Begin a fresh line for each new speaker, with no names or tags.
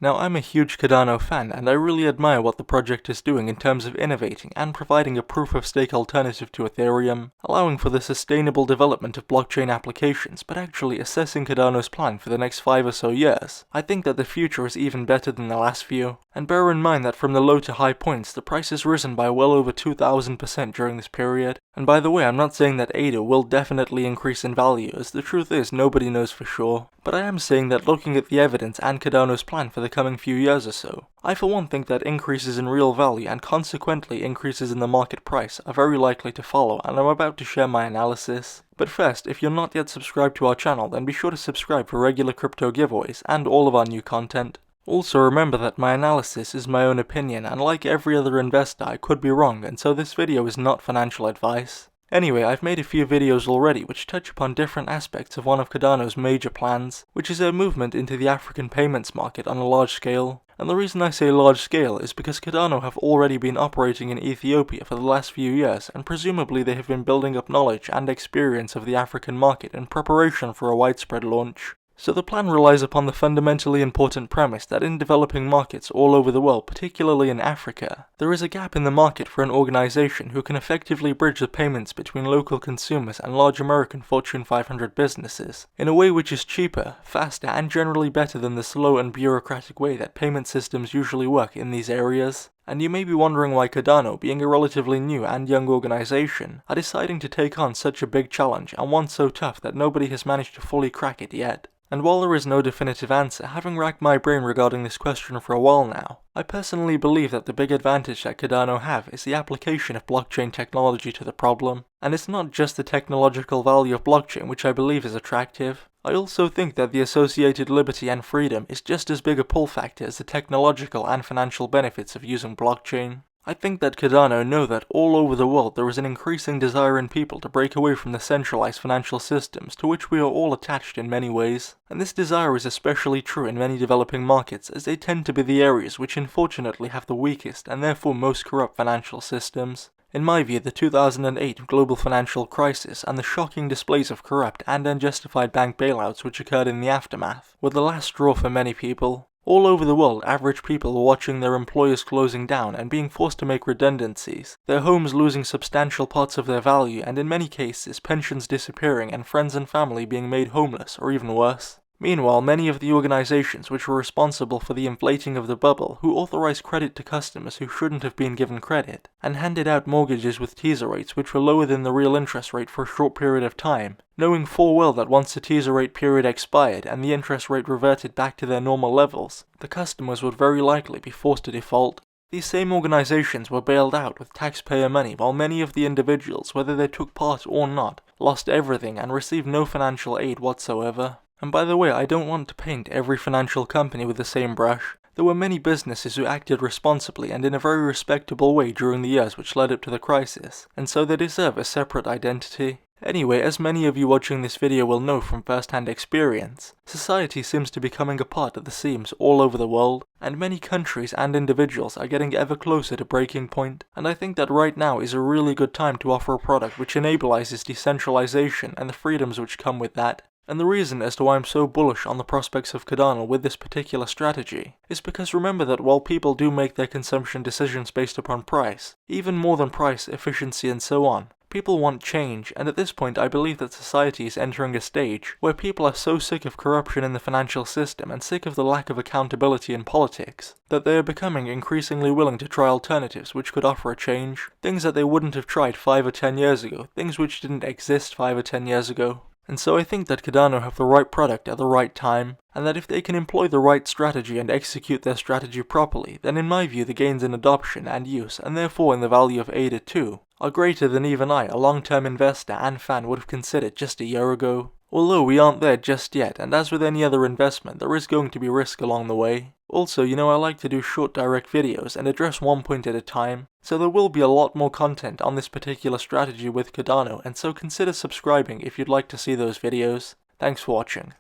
Now, I'm a huge Cardano fan, and I really admire what the project is doing in terms of innovating and providing a proof-of-stake alternative to Ethereum, allowing for the sustainable development of blockchain applications, but actually assessing Cardano's plan for the next 5 or so years. I think that the future is even better than the last few. And bear in mind that from the low to high points, the price has risen by well over 2,000% during this period. And by the way, I'm not saying that ADA will definitely increase in value, as the truth is nobody knows for sure. But I am saying that looking at the evidence and Cardano's plan for the coming few years or so, I for one think that increases in real value and consequently increases in the market price are very likely to follow, and I'm about to share my analysis. But first, if you're not yet subscribed to our channel, then be sure to subscribe for regular crypto giveaways and all of our new content. Also remember that my analysis is my own opinion, and like every other investor I could be wrong, and so this video is not financial advice. Anyway, I've made a few videos already which touch upon different aspects of one of Cardano's major plans, which is a movement into the African payments market on a large scale. And the reason I say large scale is because Cardano have already been operating in Ethiopia for the last few years, and presumably they have been building up knowledge and experience of the African market in preparation for a widespread launch. So the plan relies upon the fundamentally important premise that in developing markets all over the world, particularly in Africa, there is a gap in the market for an organization who can effectively bridge the payments between local consumers and large American Fortune 500 businesses, in a way which is cheaper, faster, and generally better than the slow and bureaucratic way that payment systems usually work in these areas. And you may be wondering why Cardano, being a relatively new and young organization, are deciding to take on such a big challenge and one so tough that nobody has managed to fully crack it yet. And while there is no definitive answer, having racked my brain regarding this question for a while now, I personally believe that the big advantage that Cardano have is the application of blockchain technology to the problem. And it's not just the technological value of blockchain which I believe is attractive. I also think that the associated liberty and freedom is just as big a pull factor as the technological and financial benefits of using blockchain. I think that Cardano know that all over the world there is an increasing desire in people to break away from the centralized financial systems to which we are all attached in many ways, and this desire is especially true in many developing markets as they tend to be the areas which unfortunately have the weakest and therefore most corrupt financial systems. In my view, the 2008 global financial crisis and the shocking displays of corrupt and unjustified bank bailouts which occurred in the aftermath were the last straw for many people. All over the world, average people were watching their employers closing down and being forced to make redundancies, their homes losing substantial parts of their value, and in many cases pensions disappearing and friends and family being made homeless or even worse. Meanwhile, many of the organizations which were responsible for the inflating of the bubble, who authorized credit to customers who shouldn't have been given credit, and handed out mortgages with teaser rates which were lower than the real interest rate for a short period of time, knowing full well that once the teaser rate period expired and the interest rate reverted back to their normal levels, the customers would very likely be forced to default. These same organizations were bailed out with taxpayer money, while many of the individuals, whether they took part or not, lost everything and received no financial aid whatsoever. And by the way, I don't want to paint every financial company with the same brush. There were many businesses who acted responsibly and in a very respectable way during the years which led up to the crisis, and so they deserve a separate identity. Anyway, as many of you watching this video will know from first-hand experience, society seems to be coming apart at the seams all over the world, and many countries and individuals are getting ever closer to breaking point, and I think that right now is a really good time to offer a product which enables decentralization and the freedoms which come with that. And the reason as to why I'm so bullish on the prospects of Cardano with this particular strategy is because remember that while people do make their consumption decisions based upon price, even more than price, efficiency and so on, people want change, and at this point I believe that society is entering a stage where people are so sick of corruption in the financial system and sick of the lack of accountability in politics that they are becoming increasingly willing to try alternatives which could offer a change, things that they wouldn't have tried 5 or 10 years ago, things which didn't exist 5 or 10 years ago. And so I think that Cardano have the right product at the right time, and that if they can employ the right strategy and execute their strategy properly, then in my view the gains in adoption and use, and therefore in the value of ADA too, are greater than even I, a long-term investor and fan, would have considered just a year ago. Although we aren't there just yet, and as with any other investment, there is going to be risk along the way. Also, I like to do short direct videos and address one point at a time, so there will be a lot more content on this particular strategy with Cardano, and so consider subscribing if you'd like to see those videos. Thanks for watching.